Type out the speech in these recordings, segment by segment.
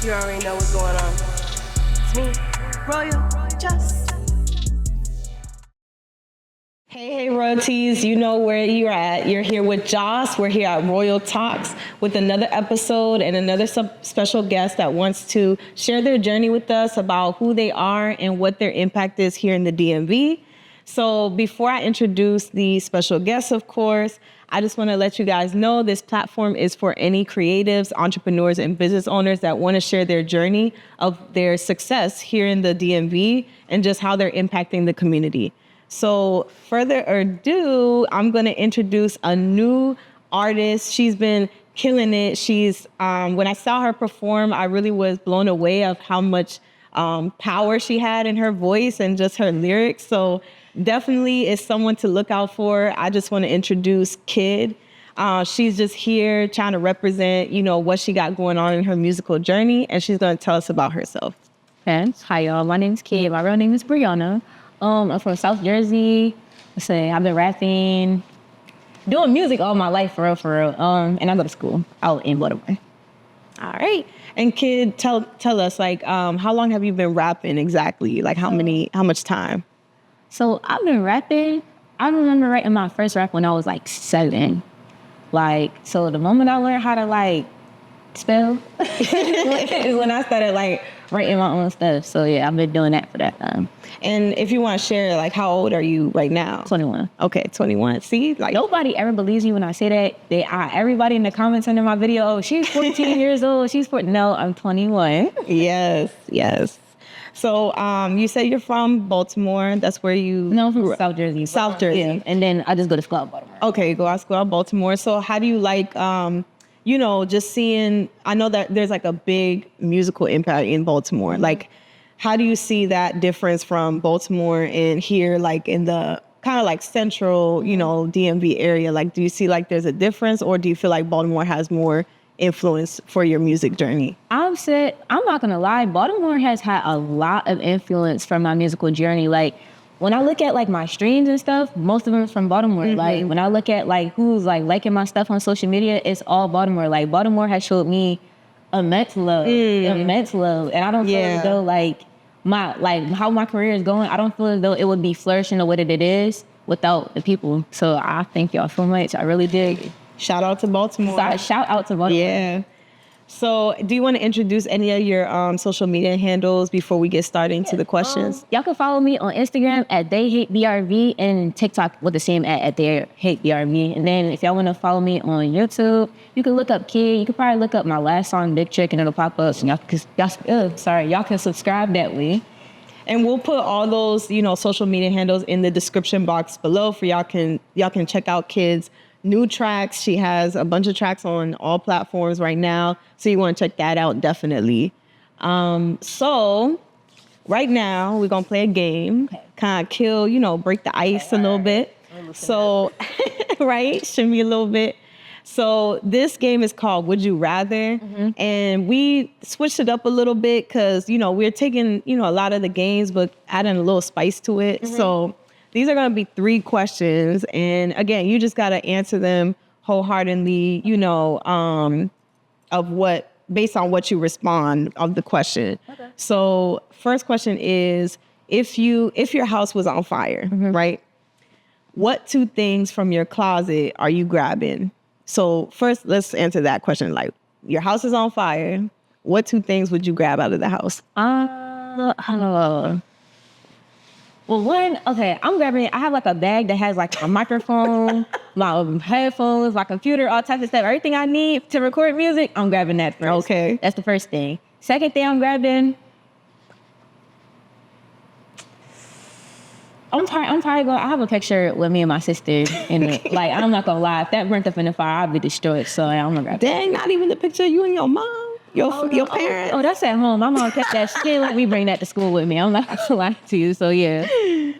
You already know what's going on. It's me, Royal Just. Hey, royalties, you know where you're at. You're here with Joss. We're here at Royal Talks with another episode and another special guest that wants to share their journey with us about who they are and what their impact is here in the DMV. So before I introduce the special guest, of course, I just want to let you guys know this platform is for any creatives, entrepreneurs, and business owners that want to share their journey of their success here in the DMV and just how they're impacting the community. So further ado, I'm going to introduce a new artist. She's been killing it. She's when I saw her perform, I really was blown away of how much power she had in her voice and just her lyrics. So definitely is someone to look out for. I just want to introduce Kid. She's just here trying to represent, what she got going on in her musical journey, and she's going to tell us about herself. Fans, hi y'all. My name's Kid. My real name is Brianna. I'm from South Jersey. I've been rapping, doing music all my life, for real. And I go to school out in Baltimore. All right. And Kid, tell us, how long have you been rapping exactly? Like how much time? So I've been rapping. I remember writing my first rap when I was 7. So the moment I learned how to spell is when I started writing my own stuff. So yeah, I've been doing that for that time. And if you want to share, how old are you right now? 21. Okay, 21. See, nobody ever believes me when I say that. Everybody in the comments under my video, oh, she's 14 years old. She's 14. No, I'm 21. Yes. So you said you're from Baltimore. That's where you... No, I'm from South Jersey. South Jersey. Yeah, and then I just go to school in Baltimore. Okay, you go to school in Baltimore. So how do you just seeing... I know that there's a big musical impact in Baltimore. Mm-hmm. How do you see that difference from Baltimore and here, in the kind of central, DMV area? Do you see there's a difference, or do you feel like Baltimore has more influence for your music journey? I'm not gonna lie, Baltimore has had a lot of influence from my musical journey. When I look at my streams and stuff, most of them is from Baltimore. Mm-hmm. When I look at who's liking my stuff on social media, it's all Baltimore. Baltimore has showed me immense love. And I don't feel as though how my career is going, I don't feel as though it would be flourishing the way that it is without the people. So I thank y'all so much. I really dig. Shout out to Baltimore. Shout out to Baltimore. Yeah. So do you want to introduce any of your social media handles before we get started into the questions? Y'all can follow me on Instagram at TheyHateBRV and TikTok with the same at TheyHateBRV. And then if y'all want to follow me on YouTube, you can look up Kid. You can probably look up my last song, Big Chick, and it'll pop up. So y'all can subscribe that way. And we'll put all those, social media handles in the description box below for y'all can check out Kid's new tracks. She has a bunch of tracks on all platforms right now. So you want to check that out, definitely. So right now we're going to play a game, kind of break the ice a little bit. So, right, shimmy a little bit. So this game is called Would You Rather? Mm-hmm. And we switched it up a little bit because, we're taking, a lot of the games, but adding a little spice to it. Mm-hmm. So these are going to be 3 questions. And again, you just got to answer them wholeheartedly, based on what you respond of the question. Okay. So first question is, if your house was on fire, mm-hmm. right? What 2 things from your closet are you grabbing? So first, let's answer that question. Your house is on fire. What 2 things would you grab out of the house? I don't know. Well, I'm grabbing, I have a bag that has a microphone, my headphones, my computer, all types of stuff. Everything I need to record music, I'm grabbing that first. Okay. That's the first thing. Second thing I'm grabbing, I'm probably going, I have a picture with me and my sister in it. I'm not going to lie, if that burnt up in the fire, I'd be destroyed. So I'm going to grab that. Dang, not even the picture of you and your mom? Your parents? Oh, that's at home. My mom kept that. She didn't let me bring that to school with me. I'm not going to lie to you. So yeah,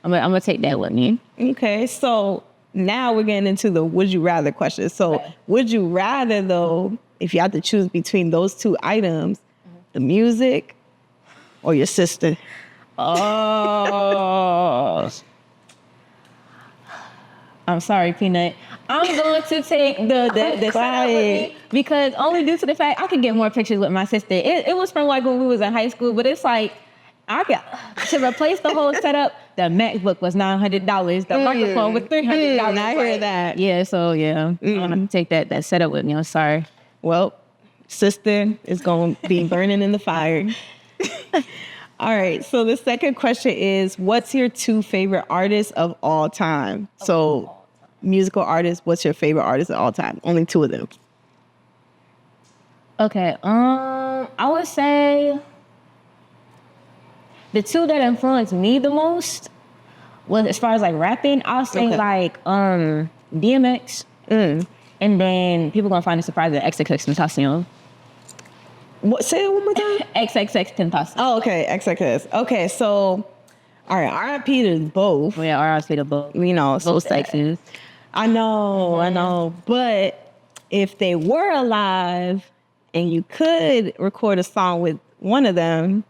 I'm going to take that with me. Okay, so now we're getting into the would you rather question. So would you rather, though, if you had to choose between those 2 items, the music or your sister? Oh. I'm sorry, Peanut. I'm going to take the setup with me because only due to the fact I could get more pictures with my sister. It was from like when we was in high school, but it's like I got to replace the whole setup. The MacBook was $900. The microphone was $300. I hear that. Yeah, so yeah, I'm gonna take that setup with me. I'm sorry. Well, sister is going to be burning in the fire. All right. So the second question is, what's your 2 favorite artists of all time? So musical artists, what's your favorite artist of all time? Only 2 of them. Okay. I would say the 2 that influenced me the most was, as far as like rapping, I'll say like DMX. And then people gonna find it surprising, XXXTentacion. What? Say it one more time. XXXTentacion. Oh, okay. XXX. Okay, so all right, R.I.P. to both. Yeah, R.I.P. to both. You know, so Both sad. sexes. I know. But if they were alive and you could record a song with one of them,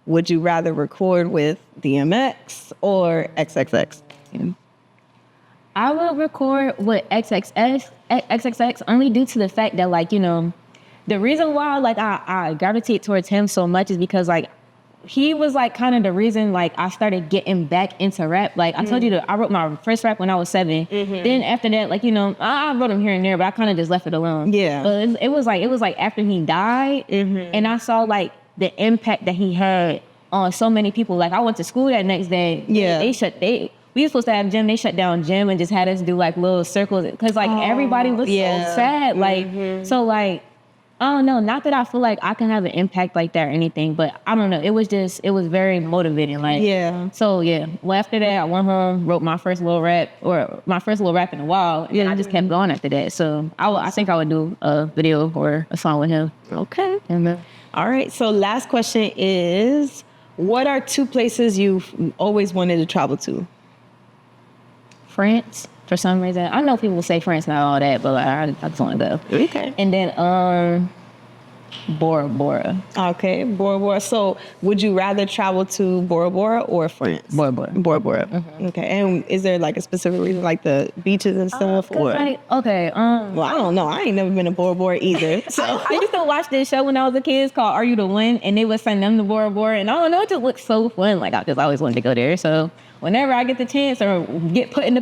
would you rather record with DMX or XXX? I will record with XXX only due to the fact that, like, you know, the reason why like I gravitate towards him so much is because like he was like kind of the reason like I started getting back into rap. Like I told you that I wrote my first rap when I was 7. Then after that, like, you know, I wrote them here and there, but I kind of just left it alone. Yeah. But it was like after he died, and I saw like the impact that he had on so many people. Like I went to school that next day. Yeah. We were supposed to have gym. They shut down gym and just had us do like little circles because like everybody was so sad. Like so like. I don't know. Not that I feel like I can have an impact like that or anything, but I don't know. It was very motivating. Like, So yeah. Well, after that, I went home, wrote my first little rap in a while, and I just kept going after that. So I think I would do a video or a song with him. Okay. All right. So last question is, what are 2 places you've always wanted to travel to? France. For some reason, I know people say France and all that, but like, I just want to go. Okay. And then Bora Bora. Okay, Bora Bora. So, would you rather travel to Bora Bora or France? Bora Bora. Bora Bora. Okay. And is there like a specific reason, like the beaches and stuff, or? Well, I don't know. I ain't never been to Bora Bora either. So I used to watch this show when I was a kid called Are You the One, and they would send them to Bora Bora, and I don't know, it just looked so fun. Like I just always wanted to go there. So whenever I get the chance or get put in the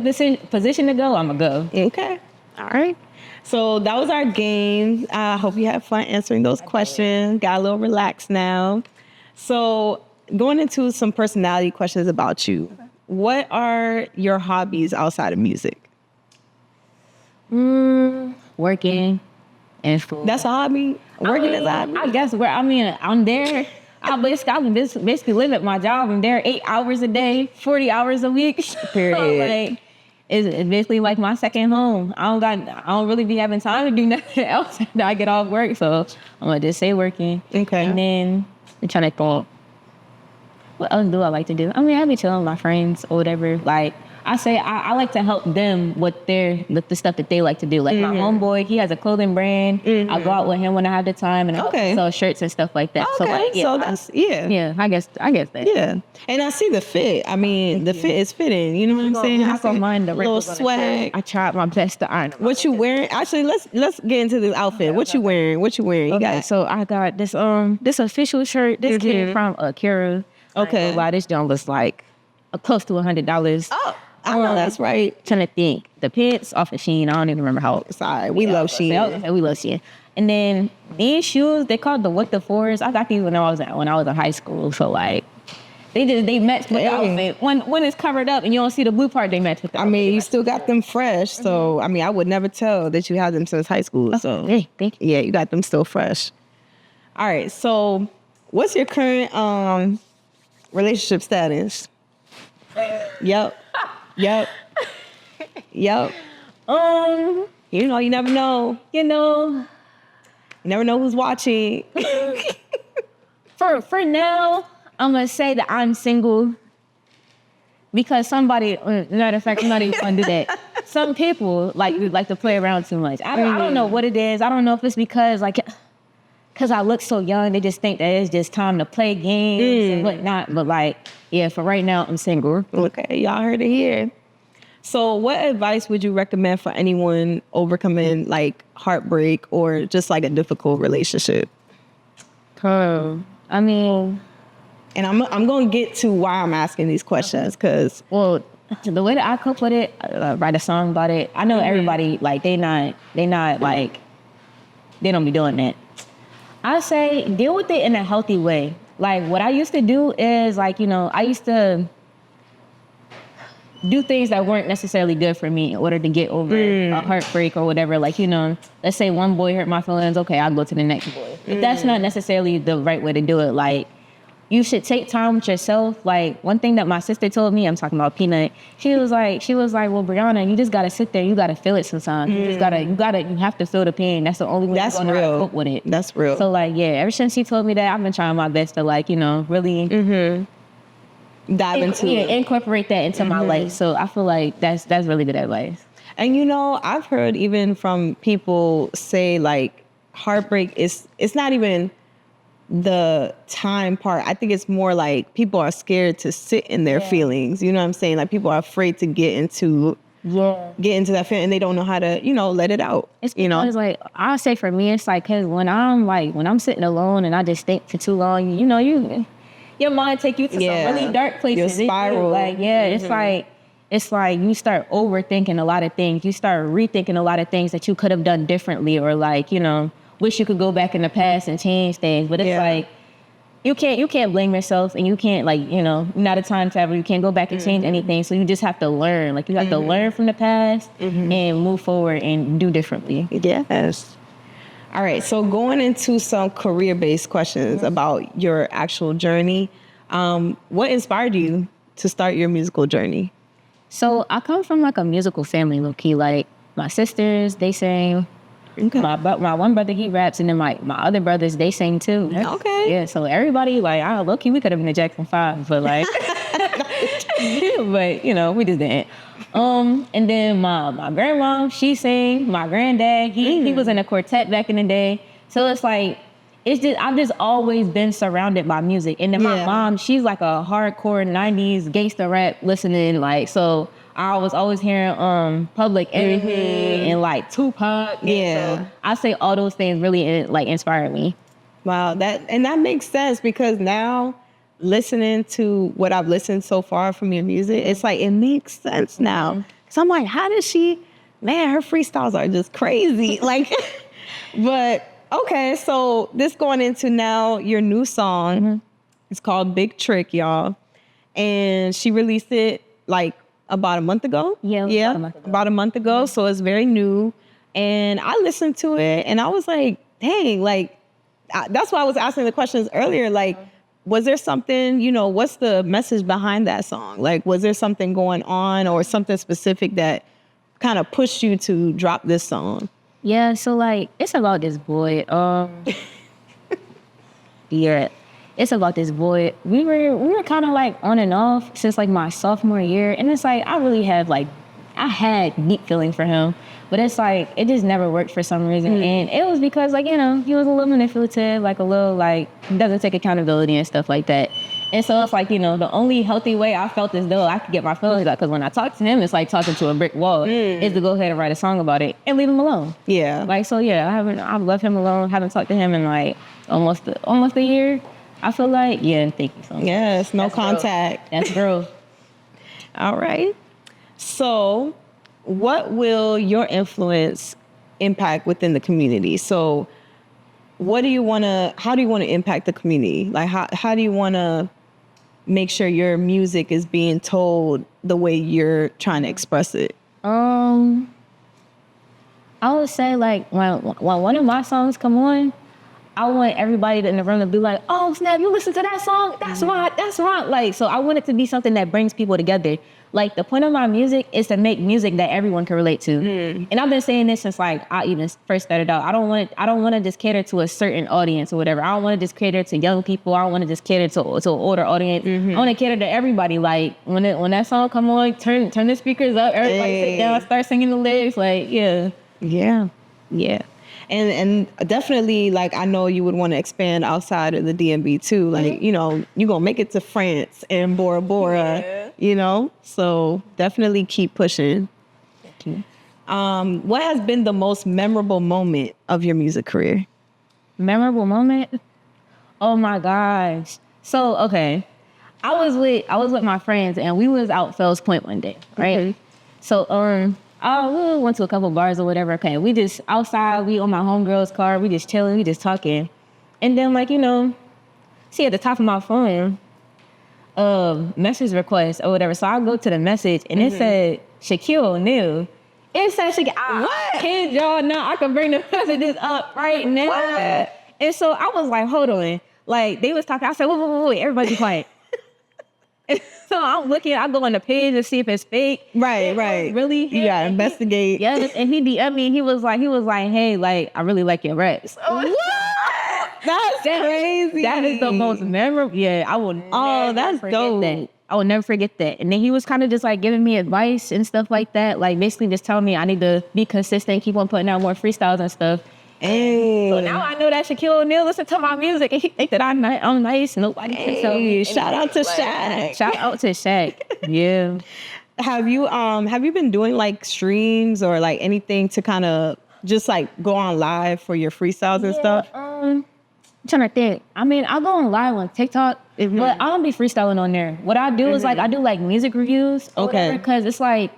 position to go, I'm gonna go. Okay. All right. So that was our game. I hope you had fun answering those questions. Got a little relaxed now. So going into some personality questions about you. What are your hobbies outside of music? Working and school. That's a hobby? Working is a hobby? I guess I'm there. I basically live at my job. I'm there 8 hours a day, 40 hours a week. Period. So, like, it's basically like my second home. I don't really be having time to do nothing else after I get off work. So I'm gonna just say working. Okay. And then I'm trying to think, what else do I like to do? I mean, I be chilling with my friends or whatever. Like I say, I like to help them with the stuff that they like to do. Like my homeboy, he has a clothing brand. I go out with him when I have the time, and I sell shirts and stuff like that. Okay, so, like, so that's I guess that. Yeah, and I see the fit. I mean, the fit is fitting. You know what I'm saying? I don't mind the little swag. I tried my best to iron. What you wearing? Actually, let's get into this outfit. What you wearing? You got? So I got this official shirt. This came from Akira. Okay. Wow, this joint was like close to $100. Oh. I know that's right. Trying to think. The pants off of Shein. I don't even remember how. Sorry, we love Shein. We love Shein. And then these shoes, they called the What the Fours. I got these when I was in high school. So like, they match with the outfit. When it's covered up and you don't see the blue part, they match with the outfit. I mean, you still got them fresh. So I mean, I would never tell that you had them since high school. So hey, thank you. Yeah, you got them still fresh. All right. So what's your current relationship status? Yep. You know, you never know. You never know who's watching. For now, I'm gonna say that I'm single because somebody. Matter of fact, I'm not even gonna do that. Some people like to play around too much. I don't know what it is. I don't know if it's because I look so young, they just think that it's just time to play games and whatnot. But like, yeah, for right now, I'm single. Okay, y'all heard it here. So what advice would you recommend for anyone overcoming like heartbreak or just like a difficult relationship? I mean, And I'm going to get to why I'm asking these questions because well, the way that I cope with it, write a song about it. I know everybody, like, they not like, they don't be doing that. I say deal with it in a healthy way. Like, what I used to do is, like, I used to do things that weren't necessarily good for me in order to get over a heartbreak or whatever. Like, let's say one boy hurt my feelings. Okay, I'll go to the next boy. But that's not necessarily the right way to do it. Like, you should take time with yourself. Like, one thing that my sister told me, I'm talking about Peanut. She was like, well, Brianna, you just gotta sit there. You gotta feel it sometimes. You have to feel the pain. That's the only way That's you're gonna real. cope with it. That's real. So, like, yeah, ever since she told me that, I've been trying my best to, like, really dive into it. Incorporate that into my life. So I feel like that's really good advice. And I've heard even from people say like heartbreak it's not even the time part. I think it's more like people are scared to sit in their feelings. You know what I'm saying? Like people are afraid to get into that feeling and they don't know how to, let it out. It's because like I'll say for me, it's like cause when I'm sitting alone and I just think for too long, your mind take you to some really dark places. Your spiral. It's like you start overthinking a lot of things. You start rethinking a lot of things that you could have done differently, or like, wish you could go back in the past and change things. But it's like you can't blame yourself, and you can't not a time traveler. You can't go back and change anything. So you just have to learn. Like you have to learn from the past and move forward and do differently. Yes. All right, so going into some career-based questions about your actual journey, what inspired you to start your musical journey? So I come from like a musical family, low key. Like my sisters, they sing. Okay. My one brother, he raps, and then my other brothers, they sing too. Okay. Yeah, so everybody, like, low key, we could have been the Jackson 5, but like, but we just didn't. And then my grandma, she sang. My granddad, he was in a quartet back in the day. So it's like, I've just always been surrounded by music. And then my mom, she's like a hardcore 90s gangster rap listening. Like, so I was always hearing Public Enemy and like Tupac. So I say all those things really inspired me. Wow, that makes sense because now listening to what I've listened so far from your music, it's like it makes sense now. So I'm like, how does she? Man, her freestyles are just crazy. Like, but okay, so this going into now your new song. It's called Big Trick, y'all, and she released it like about a month ago. About a month ago. So it's very new, and I listened to it, and I was like, dang, like that's why I was asking the questions earlier, like. Was there something, what's the message behind that song? Like, was there something going on or something specific that kind of pushed you to drop this song? Yeah, so like, it's about this boy. It's about this boy. We were kind of like on and off since like my sophomore year. And it's like, I had deep feeling for him. But it's like, it just never worked for some reason. And it was because like, he was a little manipulative, like a little like, doesn't take accountability and stuff like that. And so it's like, the only healthy way I felt as though I could get my feelings out, because when I talk to him, it's like talking to a brick wall, is to go ahead and write a song about it and leave him alone. Yeah. Like, so yeah, I've left him alone, haven't talked to him in like almost a year. I feel like, thank you so much. Yes, no contact. That's growth. All right. So what will your influence impact within the community? So how do you want to impact the community? Like how do you want to make sure your music is being told the way you're trying to express it? I would say like when one of my songs come on, I want everybody in the room to be like, oh snap, you listen to that song? That's right. Like, so I want it to be something that brings people together. Like, the point of my music is to make music that everyone can relate to. And I've been saying this since like I even first started out. I don't want to just cater to a certain audience or whatever. I don't want to just cater to young people. I don't want to just cater to an older audience. I want to cater to everybody. Like, when that song come on, turn the speakers up, everybody sit down, start singing the lyrics. Like, yeah. And definitely, like, I know you would want to expand outside of the DMV too. Like, you're going to make it to France and Bora Bora. you know? So definitely keep pushing. Thank you. What has been the most memorable moment of your music career? Memorable moment? Oh my gosh. So, okay. I was with my friends and we was out Fells Point one day, right? Okay. So, we went to a couple bars or whatever. Okay, we just outside, we on my homegirl's car, we just chilling, we just talking. And then like, see at the top of my phone, message request or whatever. So I go to the message and it said Shaquille O'Neal. It said Shaquille. What? Kid, y'all now I can bring the messages up right now. What? And so I was like, hold on. Like they was talking. I said, wait, everybody be quiet. So I'm looking, I go on the page to see if it's fake. Right. Really? You gotta investigate. Yes, and he DM'd me. He was like, hey, like I really like your raps. What? That's crazy. That is the most memorable. Yeah, I will. That's dope. That. I will never forget that. And then he was kind of just like giving me advice and stuff like that. Like basically just telling me I need to be consistent, keep on putting out more freestyles and stuff. Hey. So now I know that Shaquille O'Neal listen to my music and he think that I'm nice. Nobody can tell me. Shout out to Shaq. Shout out to Shaq. Yeah. Have you been doing like streams or like anything to kind of just like go on live for your freestyles and stuff? I'm trying to think. I mean, I go on live on TikTok, but I don't be freestyling on there. What I do is like I do like music reviews. Okay. Because it's like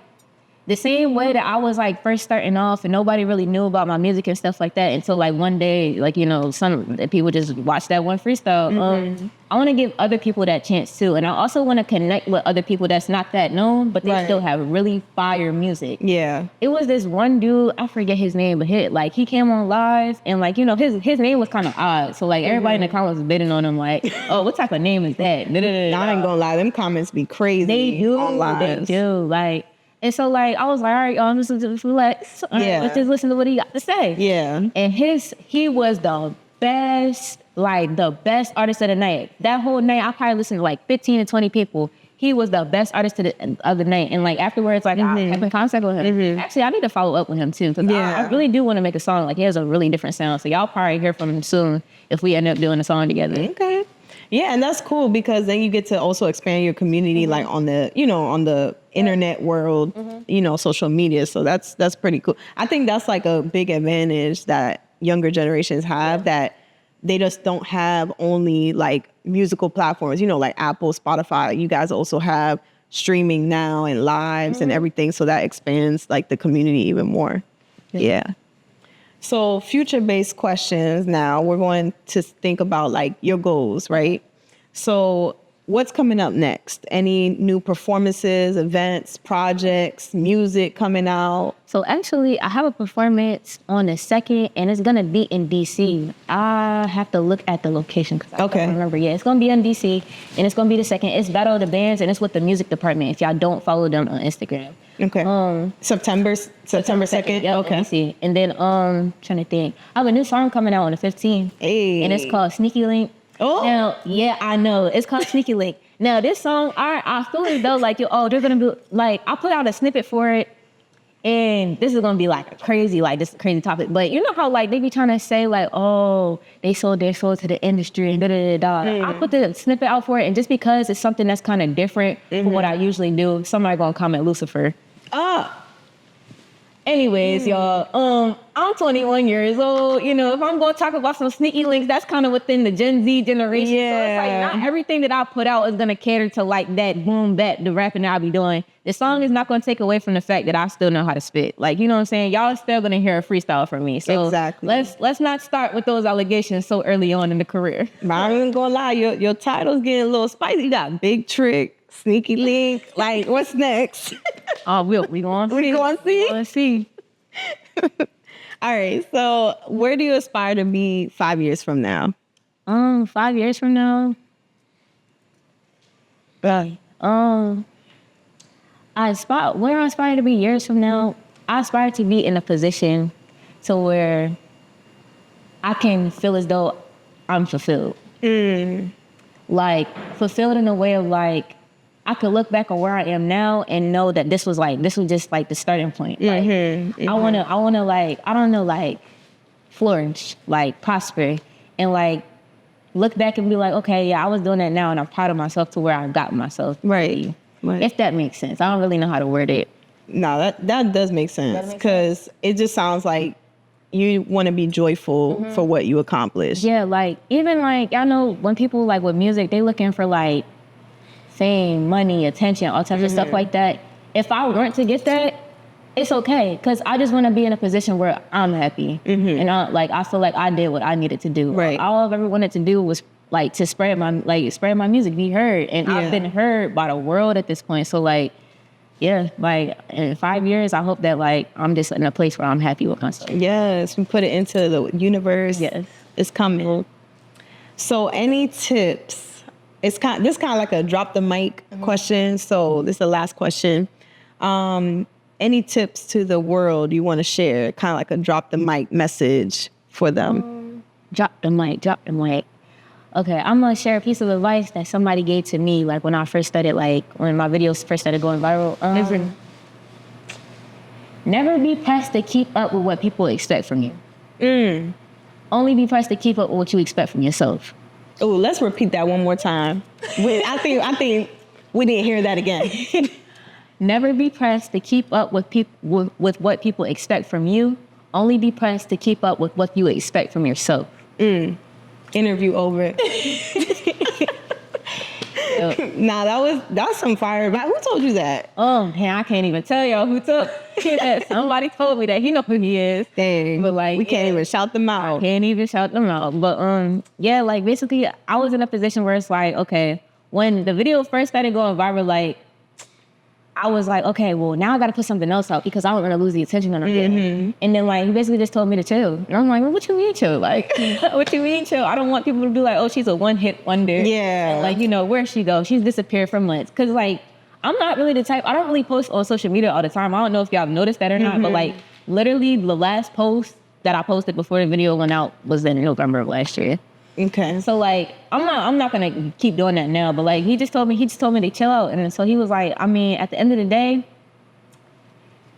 the same way that I was like first starting off and nobody really knew about my music and stuff like that until like one day, like, some people just watch that one freestyle. I want to give other people that chance too. And I also want to connect with other people that's not that known, but they still have really fire music. Yeah. It was this one dude, I forget his name, but he came on live and like, his name was kind of odd. So like everybody in the comments was bidding on him like, oh, what type of name is that? I ain't gonna lie, them comments be crazy. They do. Like, and so like I was like, all right, y'all, let's relax. Let's just listen to what he got to say. Yeah. And he was the best artist of the night. That whole night, I probably listened to like 15 to 20 people. He was the best artist of the night. And like afterwards, like I kept in contact with him. Actually, I need to follow up with him too. Because I really do want to make a song. Like he has a really different sound. So y'all probably hear from him soon if we end up doing a song together. Okay. Yeah, and that's cool because then you get to also expand your community like on the, on the internet world, social media. So that's pretty cool. I think that's like a big advantage that younger generations have that they just don't have only like musical platforms, like Apple, Spotify. You guys also have streaming now and lives and everything. So that expands like the community even more. Yeah. So future-based questions now, we're going to think about like your goals, right? So what's coming up next? Any new performances, events, projects, music coming out? So actually, I have a performance on the 2nd, and it's going to be in D.C. I have to look at the location because I don't remember. Yeah, it's going to be in D.C., and it's going to be the 2nd. It's Battle of the Bands, and it's with the music department, if y'all don't follow them on Instagram. Okay. September 2nd? Yep, okay. DC. And then, trying to think. I have a new song coming out on the 15th. Hey. And it's called Sneaky Link. Oh. Now, yeah, I know. It's called Sneaky Link. Now, this song, I feel as though, like, they're going to be, like, I put out a snippet for it, and this is going to be, like, this is a crazy topic. But you know how, like, they be trying to say, like, oh, they sold their soul to the industry and da-da-da-da. I put the snippet out for it, and just because it's something that's kind of different from what I usually do, somebody going to comment Lucifer. Anyways, y'all, I'm 21 years old. If I'm going to talk about some sneaky links, that's kind of within the Gen Z generation. Yeah. So it's like not everything that I put out is going to cater to like that boom bap, the rapping that I'll be doing. The song is not going to take away from the fact that I still know how to spit. Like, you know what I'm saying? Y'all still going to hear a freestyle from me. So exactly. Let's not start with those allegations so early on in the career. I'm even going to lie, your title's getting a little spicy. You got Big Trick, Sneaky Link. Like, what's next? We going to see. Let's see. All right. So where do you aspire to be 5 years from now? 5 years from now? I aspire to be years from now, I aspire to be in a position to where I can feel as though I'm fulfilled. Like, fulfilled in a way of like, I could look back on where I am now and know that this was just like the starting point. Like, I wanna like, I don't know, like flourish, like prosper, and like look back and be like, okay, yeah, I was doing that now, and I'm proud of myself to where I got myself. Right. Right. If that makes sense. I don't really know how to word it. No, that does make sense because it just sounds like you want to be joyful for what you accomplished. Yeah, like even like I know when people like with music, they looking for like fame, money, attention, all types of stuff like that. If I weren't to get that, it's okay because I just want to be in a position where I'm happy and I feel like I did what I needed to do. Right. All I've ever wanted to do was like to spread my music, be heard, and I've been heard by the world at this point. So like. Yeah, like in 5 years, I hope that like I'm just in a place where I'm happy with myself. Yes, we put it into the universe. Yes, it's coming. So, any tips? This kind of like a drop the mic question. So, this is the last question. Any tips to the world you want to share? Kind of like a drop the mic message for them. Drop the mic. Okay, I'm gonna share a piece of advice that somebody gave to me, like when I first started, like when my videos first started going viral. Never be pressed to keep up with what people expect from you. Only be pressed to keep up with what you expect from yourself. Oh, let's repeat that one more time. I think we didn't hear that again. Never be pressed to keep up with with what people expect from you. Only be pressed to keep up with what you expect from yourself. Interview over. Nah, that's some fire. But who told you that? Oh man, I can't even tell y'all who took that. Somebody told me that. He know who he is. Dang. But like we can't even shout them out. Can't even shout them out. But yeah, like basically I was in a position where it's like, okay, when the video first started going viral, like I was like, okay, well, now I got to put something else out because I don't want to lose the attention on it. And then, like, he basically just told me to chill. And I'm like, well, what you mean chill? Like, what you mean chill? I don't want people to be like, oh, she's a one-hit wonder. Yeah. And, like, you know, where'd she go? She's disappeared for months. Because, like, I'm not really the type, I don't really post on social media all the time. I don't know if y'all noticed that or not, but, like, literally the last post that I posted before the video went out was in November of last year. Okay. So like I'm not gonna keep doing that now, but like he just told me to chill out, and so he was like, I mean, at the end of the day,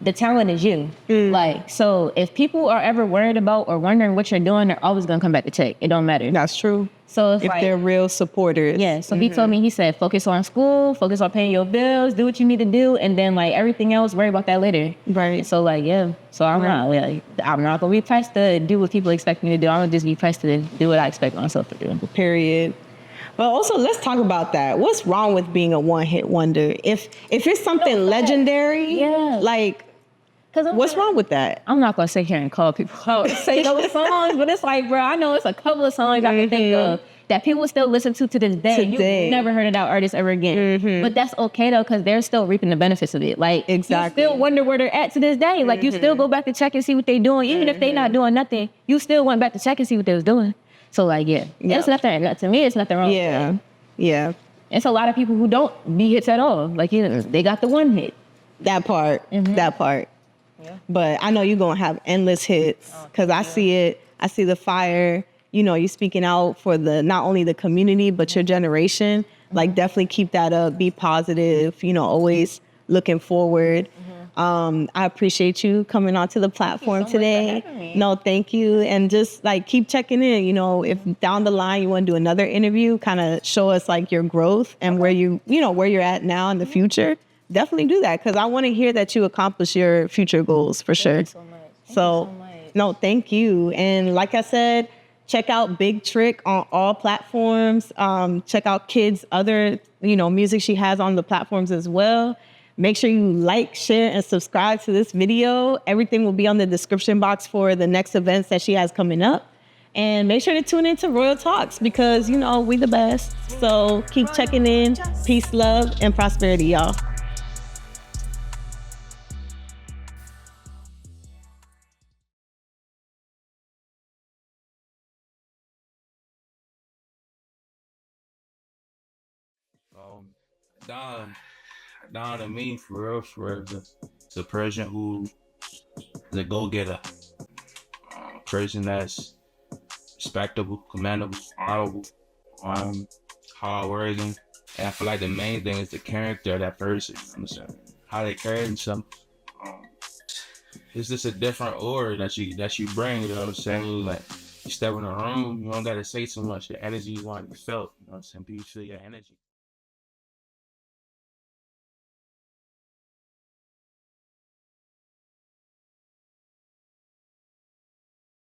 the talent is you. Like, so if people are ever worried about or wondering what you're doing, they're always gonna come back to check. It don't matter. That's true. So if like, they're real supporters. Yeah. So he told me, he said, focus on school, focus on paying your bills, do what you need to do, and then like everything else, worry about that later. Right. So like, yeah. So I'm not gonna be pressed to do what people expect me to do. I'm gonna just be pressed to do what I expect myself to do. Period. But also, let's talk about that. What's wrong with being a one-hit wonder? If it's something legendary, like, what's wrong with that? I'm not gonna sit here and call people out and say those songs, but it's like, bro, I know it's a couple of songs I can think of that people still listen to this day. You've never heard of that artist ever again. But that's okay though, because they're still reaping the benefits of it. Like, you still wonder where they're at to this day. Like, you still go back to check and see what they're doing. Even if they're not doing nothing, you still went back to check and see what they was doing. So like, it's nothing, to me, it's nothing wrong with that. Yeah. It's a lot of people who don't be hits at all. Like, you know, they got the one hit. That part. Yeah. But I know you're going to have endless hits because I see it. I see the fire. You know, you're speaking out for not only the community, but your generation. Like, definitely keep that up. Be positive. You know, always looking forward. I appreciate you coming onto the platform today. No, thank you. And just like keep checking in. You know, if down the line you want to do another interview, kind of show us like your growth and where where you're at now in the future. Definitely do that because I want to hear that you accomplish your future goals for sure. Thank you so much. So no, thank you. And like I said, check out Big Trick on all platforms. Check out Kid's other, music she has on the platforms as well. Make sure you like, share, and subscribe to this video. Everything will be on the description box for the next events that she has coming up. And make sure to tune into Royal Talks because, we the best. So keep checking in. Peace, love, and prosperity, y'all. Don to me, for real, the person who, the go-getter, person that's respectable, commendable, honorable, hardworking. And I feel like the main thing is the character of that person. How they carry themselves. It's just a different aura that you bring. You know what I'm saying? Like, you step in a room, you don't gotta say so much. Your energy is what you felt. You know what I'm saying? People feel your energy.